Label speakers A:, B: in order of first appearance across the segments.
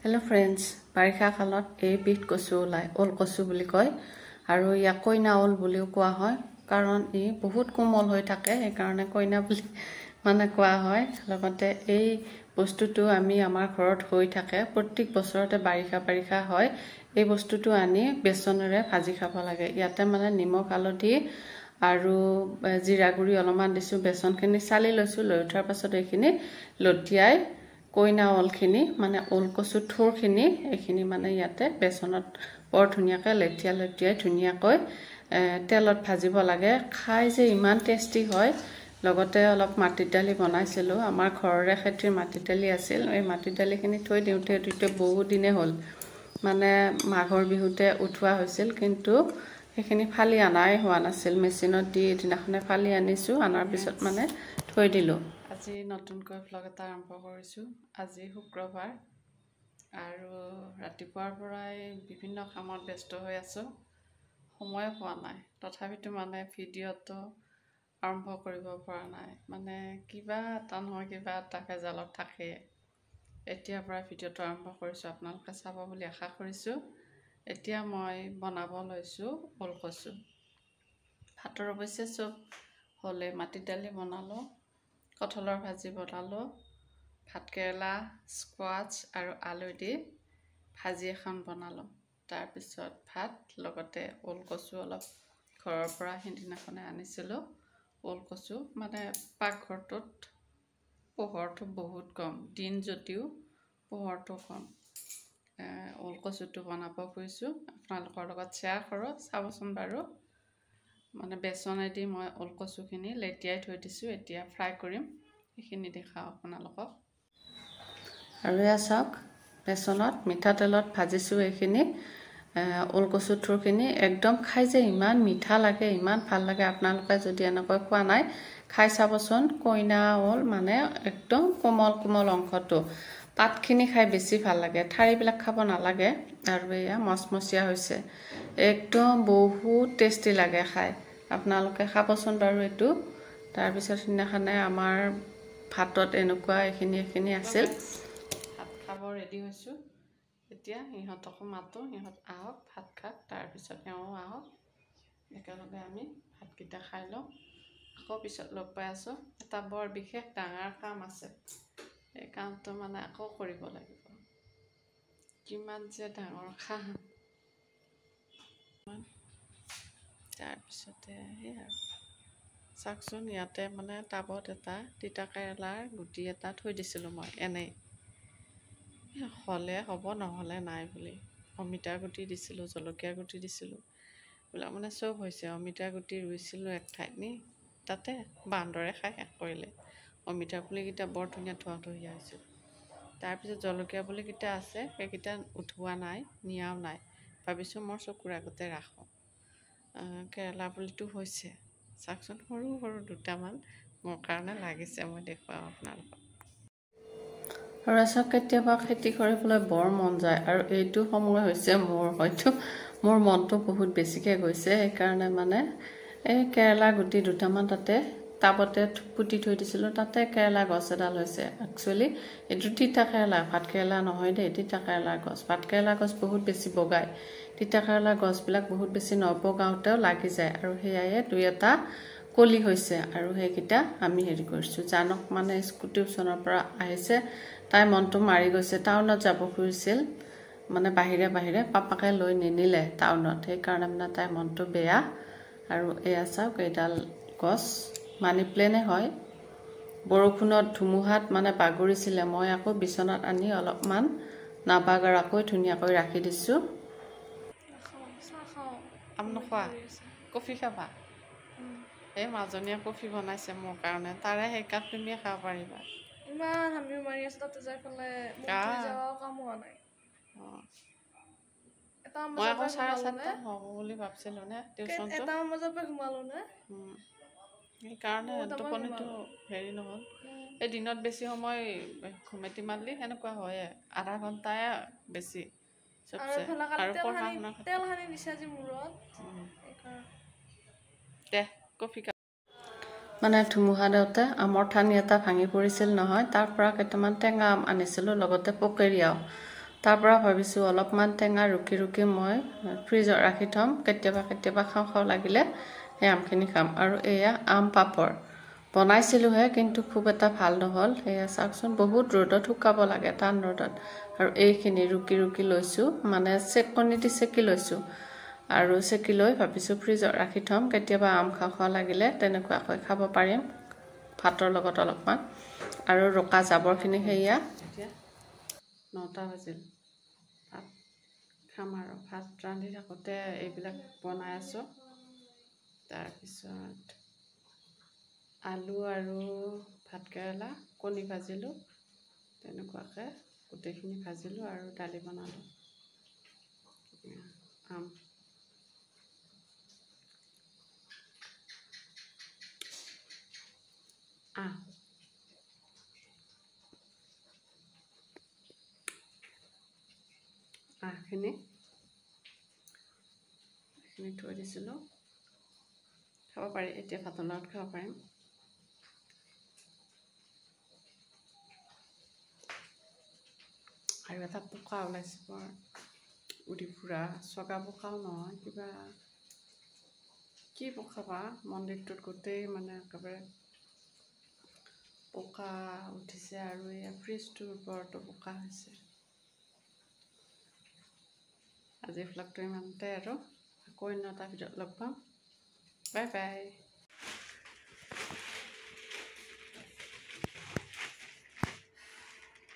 A: Hello friends, বাৰিষা কালত এই বিট কচু ওলাই ওল কচু বুলি কয় আৰু ইয়াক কইনা ওল বুলিও কোৱা হয় কাৰণ ই বহুত কোমল হৈ থাকে এই কাৰণে কইনা বুলি মানে কোৱা হয় লগতে এই বস্তুটো আমি আমাৰ ঘৰত হৈ থাকে প্ৰত্যেক বছৰতে বাৰিষা হয় এই বস্তুটো আনি বেচনেৰে ভাজি খাব লাগে ইয়াতে মানে নিমখ হালধি আৰু জিৰা গুৰি অলপমান দিছো বেচনখিনি চালি লৈছো লৈ উঠাৰ পাছত এইখিনি লটিয়াই কইনা ওলখিনি মানে ওল কচু থোৰখিনি এইখিনি মানে ইয়াতে বেচনত বৰ ধুনিয়াকৈ লেটিয়াই ধুনিয়াকৈ তেলত ভাজিব লাগে খাই যে ইমান টেষ্টি হয় লগতে অলপ মাটিৰ দালি বনাইছিলো আমাৰ ঘৰৰে খেতিৰ মাটিৰ দালি আছিল এই মাটিৰ দালিখিনি থৈ দিওঁতে বহুত দিনে হ'ল মানে মাঘৰ বিহুতে উঠোৱা হৈছিল কিন্তু সেইখিনি ফালি আনাই হোৱা নাছিল মেচিনত দি দিনাখনে ফালি আনিছো আনাৰ পিছত মানে থৈ দিলো আজি নতুনকৈ ব্লগ এটা আৰম্ভ কৰিছো আজি শুক্ৰবাৰ আৰু ৰাতিপুৱাৰ পৰাই বিভিন্ন কামত ব্যস্ত হৈ আছো সময় পোৱা নাই তথাপিতো মানে ভিডিঅটো আৰম্ভ কৰিব পৰা নাই মানে কিবা এটা নহয় কিবা এটা জালত থাকে এতিয়াৰ পৰা ভিডিঅটো আৰম্ভ কৰিছো আপোনালোকে চাব বুলি আশা কৰিছো এতিয়া মই বনাব লৈছো ওল কচু ভাতৰ অৱশ্যে চব হলে মাটি দালি বনালো কঁঠালৰ ভাজি বনালো ভাতকেৰেলা স্কোৱাচ আৰু আলু দি ভাজি এখন বনালো তাৰ পিছত ভাত লগতে ওল কচু অলপ ঘৰৰ পৰা সিদিনাখনে আনিছিলো ওল কচু মানে পাকঘৰটোত পোহৰটো বহুত কম দিন যদিও পোহৰটো কম ওল কচুটো বনাব খুজিছো আপোনালোকৰ লগত শ্বেয়াৰ কৰো চাবচোন বাৰু মানে বেচনেদি মই ওল কচুখিনি লেটিয়াই থৈ দিছো এতিয়া ফ্ৰাই কৰিম এইখিনি দেখাও আপোনালোকক আৰু এয়া চাওক বেচনত মিঠাতেলত ভাজিছো এইখিনি ওল কচু থোৰখিনি একদম খাই যে ইমান মিঠা লাগে ইমান ভাল লাগে আপোনালোকে যদি এনেকৈ খোৱা নাই খাই চাবচোন কইনা ওল মানে একদম কোমল অংশটো পাতখিনি খাই বেছি ভাল লাগে ঠাৰিবিলাক খাব নালাগে আৰু এয়া মচমচীয়া হৈছে একদম বহুত টেষ্টি লাগে খাই আপোনালোকে খাবচোন বাৰু এইটো তাৰ পিছত সিদিনাখনে আমাৰ ভাতত এনেকুৱা এইখিনি আছিল ভাত খাব ৰেডি হৈছো এতিয়া ইহঁতকো মাতো ইহঁত আহক ভাত খাক তাৰ পিছত এওঁ আহক একেলগে আমি ভাতকেইটা খাই লওঁ আকৌ পিছত লগ পাই আছো এটা বৰ বিশেষ ডাঙৰ কাম আছে এই কামটো মানে আকৌ কৰিব লাগিব কিমান যে ডাঙৰ কাম তাৰপিছতে সেই আৰু চাওকচোন ইয়াতে মানে টাবত এটা তিতা কেৰেলাৰ গুটি এটা থৈ দিছিলোঁ মই এনেই হ'লে হ'ব নহ'লে নাই বুলি অমিতাৰ গুটি দিছিলোঁ জলকীয়া গুটি দিছিলোঁ এইবিলাক মানে চব হৈছে অমিতাৰ গুটি ৰুইছিলোঁ এক ঠাইত নি তাতে বান্দৰে খাই শেষ কৰিলে অমিতাৰ পুলিকেইটা বৰ ধুনীয়া থোৱা হৈছিল তাৰপিছত জলকীয়া পুলিকেইটা আছে সেইকেইটা উঠোৱা নাই নিয়াও নাই ভাবিছোঁ মোৰ চকুৰ আগতে ৰাখোঁ কেৰেলা পুলিটো হৈছে চাওকচোন সৰু দুটামান মোৰ কাৰণে লাগিছে মই দেখুৱাম আপোনালোকক আৰু চাওক কেতিয়াবা খেতি কৰিবলৈ বৰ মন যায় আৰু এইটো সময় হৈছে হয়তো মোৰ মনটো বহুত বেছিকৈ গৈছে সেইকাৰণে মানে এই কেৰেলা গুটি দুটামান তাতে টাবতে পুতি থৈ দিছিলোঁ তাতে কেৰেলা গছ এডাল হৈছে একচুৱেলি এইটো তিতা কেৰেলা ভাত কেৰেলা নহয় দেই তিতা কেৰেলা গছ ভাত কেৰেলা গছ বহুত বেছি বগায় তিতা কেৰেলা গছবিলাক বহুত বেছি নবগাওঁতেও লাগি যায় আৰু সেয়াই দুই এটা কলি হৈছে আৰু সেইকেইটা আমি হেৰি কৰিছোঁ জানক মানে স্কুল টিউচনৰ পৰা আহিছে তাই মনটো মাৰি গৈছে টাউনত যাব খুজিছিল মানে বাহিৰে পাপাকে লৈ নিনিলে টাউনত সেইকাৰণে মানে তাইৰ মনটো বেয়া আৰু এয়া চাওক এইডাল গছ মানি প্লেনে হয় বৰষুণত ধুমুহাত মানে বাগৰিছিলে মই আকৌ বিচনাত আনি অলপমান নাবাগৰাকৈ ধুনীয়াকৈ ৰাখি দিছোঁ নোখোৱা কফি খাবা এই মাজনীয়ে কফি বনাইছে মোৰ কাৰণে তাৰে সেই কাপ তুমিয়ে খাব পাৰিবা
B: ইমান হামি মাৰি আছে তাতে যাই পেলাই যাওয়া কাম হোৱা নাই
A: মই আকৌ 7:30 হ'ব বুলি ভাবছিলো নে টিউচনটো
B: এটা বজাৰ পৰা ঘুমালো নে
A: সেইকাৰণে টোপনিটো হেৰি নহ'ল এই দিনত বেছি সময় ঘুমেটি মাৰিলে সেনেকুৱা হয়ে আধা ঘণ্টাই বেছি আৰু পঢ়া শুনা
B: তেল সানি দিছে আজি মূৰত
A: দে কফি মানে ধুমুহা দেওঁতে আমৰ ঠানি এটা ভাঙি পৰিছিল নহয় তাৰ পৰা কেইটামান টেঙা আম আনিছিলোঁ লগতে পকেৰিয়াও তাৰ পৰা ভাবিছোঁ অলপমান টেঙা ৰুকি ৰুকি মই ফ্ৰিজত ৰাখি থ'ম, কেতিয়াবা খাওঁ খাওঁ লাগিলে সেই আমখিনি খাম। আৰু এয়া আম পাপৰ বনাইছিলোঁহে, কিন্তু খুব এটা ভাল নহ'ল। সেয়া চাওকচোন, বহুত ৰ'দত শুকাব লাগে, টান ৰ'দত। আৰু এইখিনি ৰুকি ৰুকি লৈছোঁ, মানে চেকনি দি চেকি লৈছোঁ। আৰু চেকি লৈ ভাবিছোঁ ফ্ৰিজত ৰাখি থ'ম, কেতিয়াবা আম খাওঁ খাওঁ লাগিলে তেনেকুৱাকৈ খাব পাৰিম ভাতৰ লগত অলপমান। আৰু ৰকা জাবৰখিনি সেয়া এতিয়া 9টা বাজিল, ভাত খাম। আৰু ভাত ৰান্ধি থাকোঁতে এইবিলাক বনাই আছোঁ। তাৰপিছত আলু আৰু ভাতকেৰেলা, কণী ভাজিলোঁ, তেনেকুৱাকৈ গোটেইখিনি ভাজিলোঁ আৰু দালি বনালোঁ। আম আহখিনি থৈ দিছিলোঁ, খাব পাৰি এতিয়া, ভাতৰ লগত খাব পাৰিম। আৰু এটা পোকা ওলাইছে বৰ উৰি ফুৰা, চগা পোকাও নহয়, কিবা কি পোকা বা, মন্দিৰটোত গোটেই মানে একেবাৰে পোকা উঠিছে। আৰু এই ফ্ৰিজটোৰ ওপৰতো পোকা হৈছে। আজিৰ ভ্লগটো ইমানতে, আৰু আকৌ অন্য এটা ভিডিঅ'ত লগ পাম। Bye bye.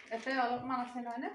A: ইয়াতে অলপমান আছে নহয় নে?